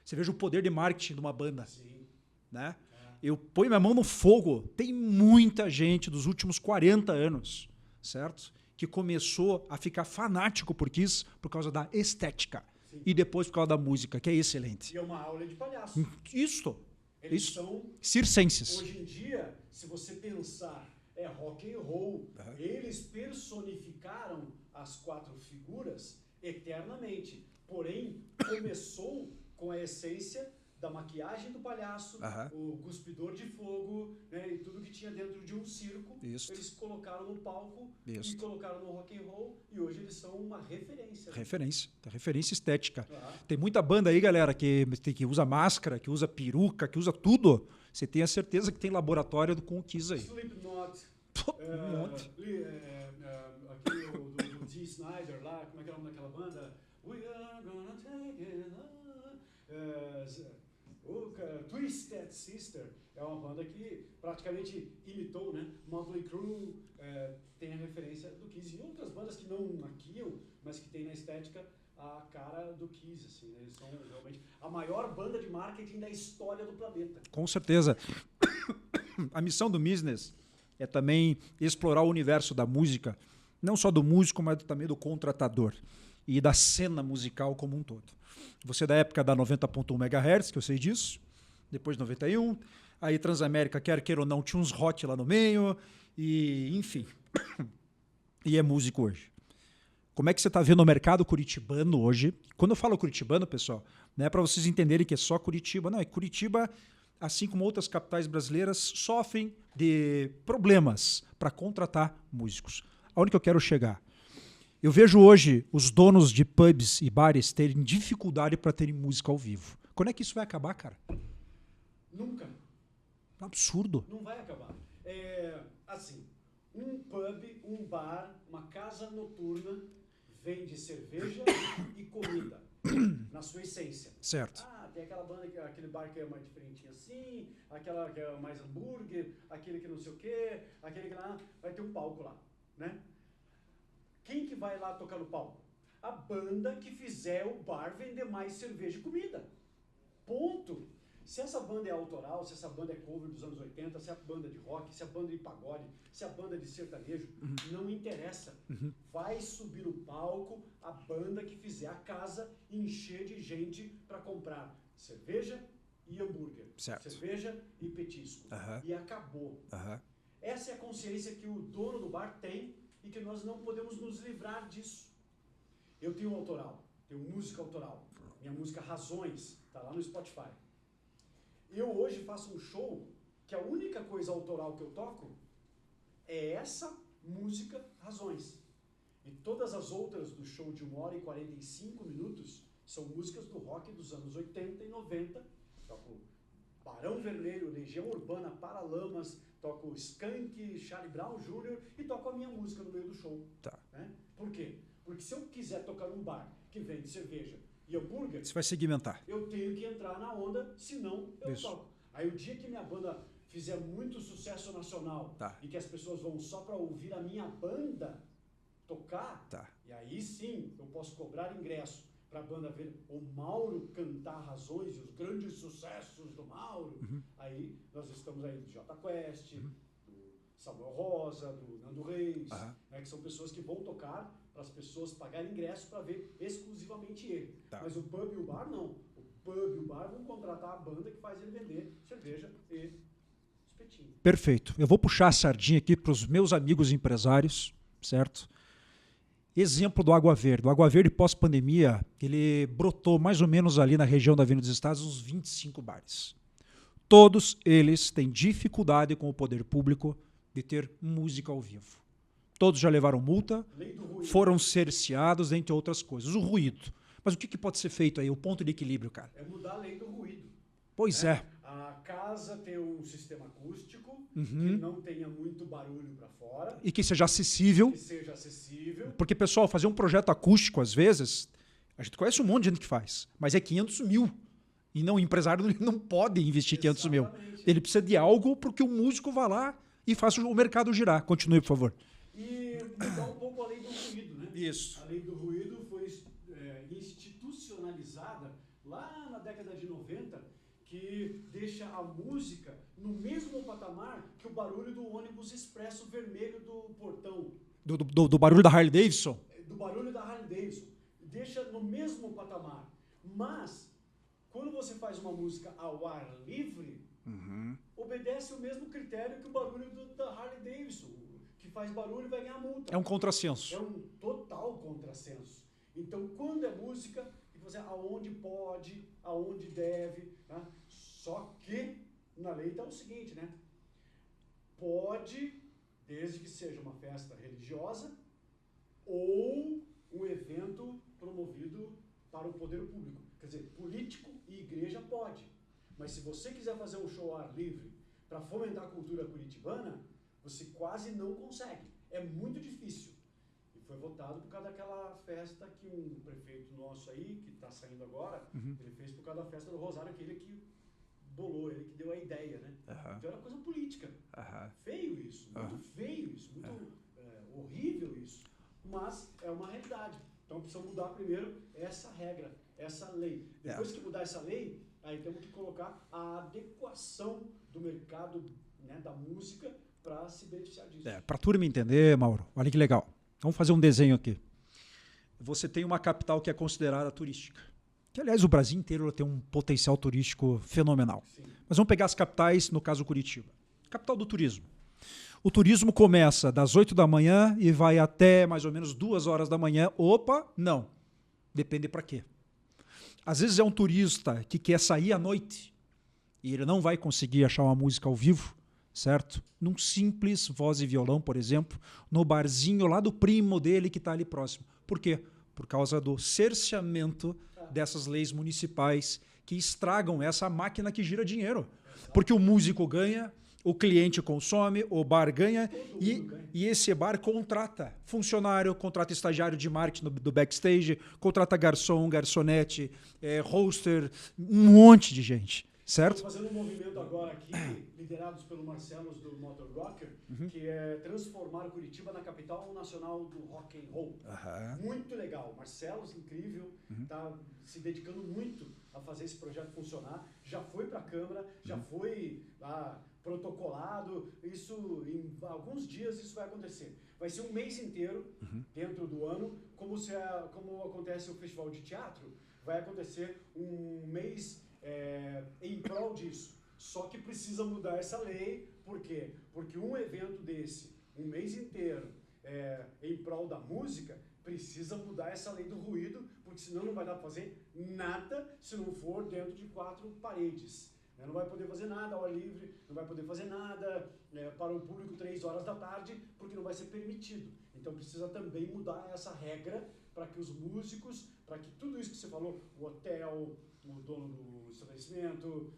Você veja o poder de marketing de uma banda. Sim. Né? Eu ponho minha mão no fogo. Tem muita gente dos últimos 40 anos, certo? Que começou a ficar fanático por Kiss por causa da estética. Sim. E depois por causa da música, que é excelente. E é uma aula de palhaço. Isso. Eles isso. São circenses. Hoje em dia, se você pensar, é rock and roll. Eles personificaram as 4 figuras eternamente. Porém, começou com a essência da maquiagem do palhaço, o cuspidor de fogo, né, e tudo que tinha dentro de um circo. Isso. Eles colocaram no palco Isso. e colocaram no rock and roll e hoje eles são uma referência. Referência estética. Tem muita banda aí, galera, que usa máscara, que usa peruca, que usa tudo. Você tem a certeza que tem laboratório com o Kiss aí. Slipknot. Um monte. Aquele do Dee Snider lá, como é que é o nome daquela banda? We are gonna take it on. Twisted Sister é uma banda que praticamente imitou, né? Motley Crue tem a referência do Kiss e outras bandas que não maquiam, mas que tem na estética a cara do Kiss, assim, né? Eles são realmente a maior banda de marketing da história do planeta. Com certeza. A missão do Business é também explorar o universo da música, não só do músico, mas também do contratador. e da cena musical como um todo. Você é da época da 90.1 MHz, que eu sei disso, depois de 91, aí Transamérica, quer queira ou não, tinha uns rock lá no meio, e enfim. E é músico hoje. Como é que você está vendo o mercado curitibano hoje? Quando eu falo curitibano, pessoal, não é para vocês entenderem que é só Curitiba, não, é Curitiba, assim como outras capitais brasileiras, sofrem de problemas para contratar músicos. Aonde que eu quero chegar? Eu vejo hoje os donos de pubs e bares terem dificuldade para terem música ao vivo. Quando é que isso vai acabar, cara? Nunca. Um absurdo. Não vai acabar. Assim, um pub, um bar, uma casa noturna vende cerveja e comida, na sua essência. Certo. Tem aquela banda, aquele bar que é mais diferentinho assim, aquela que é mais hambúrguer, aquele que não sei o quê, aquele que lá, vai ter um palco lá, né? Quem que vai lá tocar no palco? A banda que fizer o bar vender mais cerveja e comida. Ponto. Se essa banda é autoral, se essa banda é cover dos anos 80, se é banda de rock, se é banda de pagode, se é banda de sertanejo, não interessa. Vai subir no palco a banda que fizer a casa encher de gente para comprar cerveja e hambúrguer. Certo. Cerveja e petisco. E acabou. Essa é a consciência que o dono do bar tem e que nós não podemos nos livrar disso. Eu tenho autoral, tenho música autoral. Minha música Razões está lá no Spotify. Eu hoje faço um show que a única coisa autoral que eu toco é essa música Razões. E todas as outras do show de 1 hora e 45 minutos são músicas do rock dos anos 80 e 90. Toco Barão Vermelho, Legião Urbana, Paralamas, toco Skank, Charlie Brown Jr. e toco a minha música no meio do show. Tá. Né? Por quê? Porque se eu quiser tocar num bar que vende cerveja e hambúrguer, você vai segmentar. Eu tenho que entrar na onda, senão eu Isso. toco. Aí o dia que minha banda fizer muito sucesso nacional e que as pessoas vão só para ouvir a minha banda tocar, e aí sim eu posso cobrar ingresso para a banda ver o Mauro cantar Razões e os grandes sucessos do Mauro. Aí nós estamos aí do Jota Quest, do Samuel Rosa, do Nando Reis, né, que são pessoas que vão tocar para as pessoas pagarem ingresso para ver exclusivamente ele. Mas o pub e o bar não. O pub e o bar vão contratar a banda que faz ele vender cerveja e espetinho. Perfeito. Eu vou puxar a sardinha aqui para os meus amigos empresários, certo? Exemplo do Água Verde. O Água Verde pós-pandemia, ele brotou mais ou menos ali na região da Avenida dos Estados, uns 25 bares. Todos eles têm dificuldade com o poder público de ter música ao vivo. Todos já levaram multa, foram cerceados, entre outras coisas. O ruído. Mas o que pode ser feito aí? O ponto de equilíbrio, cara? É mudar a lei do ruído. Pois é. A casa ter um sistema acústico, que não tenha muito barulho para fora. E que seja acessível. Que seja acessível. Porque, pessoal, fazer um projeto acústico, às vezes, a gente conhece um monte de gente que faz, mas é 500 mil. E não, o empresário não pode investir 500 mil. Ele precisa de algo porque o músico vá lá e faça o mercado girar. Continue, por favor. E mudar um pouco a lei do ruído, né? Isso. A lei do ruído foi institucionalizada lá na década de 90, que deixa a música no mesmo patamar que o barulho do ônibus expresso vermelho do portão. Do barulho da Harley Davidson? Do barulho da Harley Davidson. Deixa no mesmo patamar. Mas, quando você faz uma música ao ar livre, obedece o mesmo critério que o barulho da Harley Davidson. Que faz barulho vai ganhar multa. É um contrassenso. É um total contrassenso. Então, quando é música, tem que fazer aonde pode, aonde deve. Né? Só que na lei está o seguinte, né? Pode, desde que seja uma festa religiosa ou um evento promovido para o poder público. Quer dizer, político e igreja pode. Mas se você quiser fazer um show ao ar livre para fomentar a cultura curitibana, você quase não consegue. É muito difícil. E foi votado por causa daquela festa que um prefeito nosso aí, que está saindo agora, ele fez por causa da festa do Rosário, aquele que bolou, ele que deu a ideia, né? Então era coisa política. Feio isso, muito feio isso, muito horrível isso. Mas é uma realidade. Então precisa mudar primeiro essa regra, essa lei. Depois que mudar essa lei, aí temos que colocar a adequação do mercado, né, da música para se beneficiar disso. Para a turma entender, Mauro, olha que legal. Vamos fazer um desenho aqui. você tem uma capital que é considerada turística. Que, aliás, o Brasil inteiro tem um potencial turístico fenomenal. Sim. Mas vamos pegar as capitais, no caso Curitiba. Capital do turismo. O turismo começa das 8 da manhã e vai até mais ou menos 2 horas da manhã. Opa, não. Depende para quê. Às vezes é um turista que quer sair à noite e ele não vai conseguir achar uma música ao vivo, certo? Num simples voz e violão, por exemplo, no barzinho lá do primo dele que está ali próximo. Por quê? Por causa do cerceamento dessas leis municipais que estragam essa máquina que gira dinheiro. Porque o músico ganha, o cliente consome, o bar ganha e esse bar contrata funcionário, contrata estagiário de marketing do backstage, contrata garçom, garçonete, hoster, um monte de gente, certo? Estamos fazendo um movimento agora aqui, liderados pelo Marcelo do Motor Rocker, que é transformar Curitiba na capital nacional do rock and roll. Muito legal. Marcelo, incrível, está se dedicando muito a fazer esse projeto funcionar. Já foi para a Câmara, já foi lá protocolado. Isso, em alguns dias isso vai acontecer. Vai ser um mês inteiro dentro do ano, como acontece o Festival de Teatro, vai acontecer um mês em prol disso. Só que precisa mudar essa lei. Por quê? Porque um evento desse, um mês inteiro, em prol da música, precisa mudar essa lei do ruído, porque senão não vai dar para fazer nada se não for dentro de 4 paredes. Não vai poder fazer nada ao ar livre, não vai poder fazer nada para o público 3 horas da tarde, porque não vai ser permitido. Então precisa também mudar essa regra para que os músicos, para que tudo isso que você falou, o hotel, o dono do estabelecimento,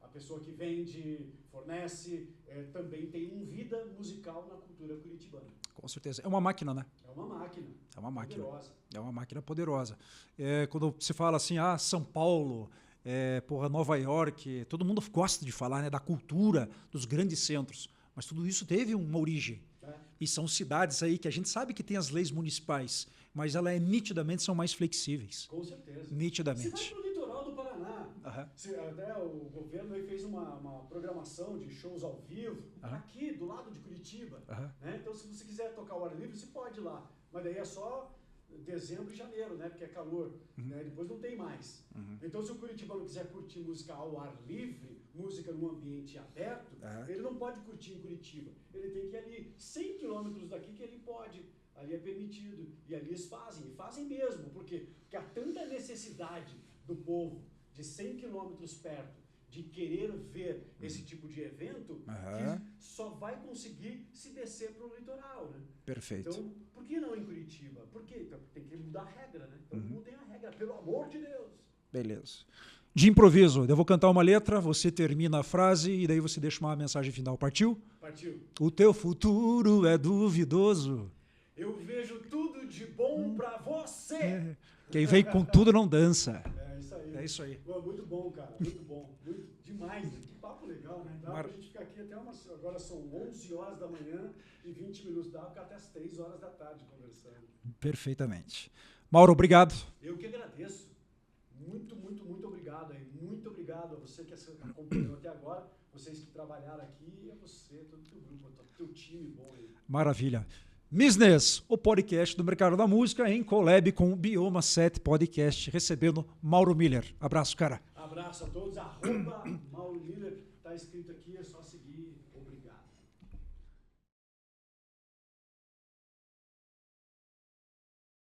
a pessoa que vende, fornece, também tem vida musical na cultura curitibana. Com certeza. É uma máquina, né? É uma máquina. É uma máquina. Poderosa. É uma máquina poderosa. Quando se fala assim, São Paulo, Nova York, todo mundo gosta de falar, né, da cultura dos grandes centros. Mas tudo isso teve uma origem. E são cidades aí que a gente sabe que tem as leis municipais, mas elas nitidamente são mais flexíveis. Com certeza. Nitidamente. Você vai para o litoral do Paraná. Até o governo aí fez uma programação de shows ao vivo aqui, do lado de Curitiba. Né? Então, se você quiser tocar ao ar livre, você pode ir lá. Mas daí é só dezembro e janeiro, né? Porque é calor. Né? Depois não tem mais. Então, se o curitibano quiser curtir música ao ar livre, música num ambiente aberto, ele não pode curtir em Curitiba. Ele tem que ir ali 100 quilômetros daqui que ele pode. Ali é permitido. E ali eles fazem. E fazem mesmo. Por quê? Porque há tanta necessidade do povo de 100 quilômetros perto de querer ver esse tipo de evento que só vai conseguir se descer para o litoral, né? Perfeito. Então, por que não em Curitiba? Por quê? Então, tem que mudar a regra, né? Então, mudem a regra, pelo amor de Deus. Beleza. De improviso, eu vou cantar uma letra, você termina a frase e daí você deixa uma mensagem final. Partiu? Partiu. O teu futuro é duvidoso. Eu vejo tudo de bom pra você. Quem vem com tudo não dança. Isso aí. É isso aí. Pô, muito bom, cara. Muito bom. Muito demais. Que papo legal, né? Dá pra gente ficar aqui até agora são 11 horas da manhã e 20 minutos. Dá pra ficar até as 3 horas da tarde conversando. Perfeitamente. Mauro, obrigado. Eu que agradeço. Muito, muito, muito obrigado aí. Muito obrigado a você que acompanhou até agora, vocês que trabalharam aqui e a você, todo o teu grupo, todo o teu time bom aí. Maravilha. Business, o podcast do mercado da música em collab com o Bioma 7 Podcast, recebendo Mauro Miller. Abraço, cara. Abraço a todos. @Mauro Miller, tá escrito aqui, é só seguir. Obrigado.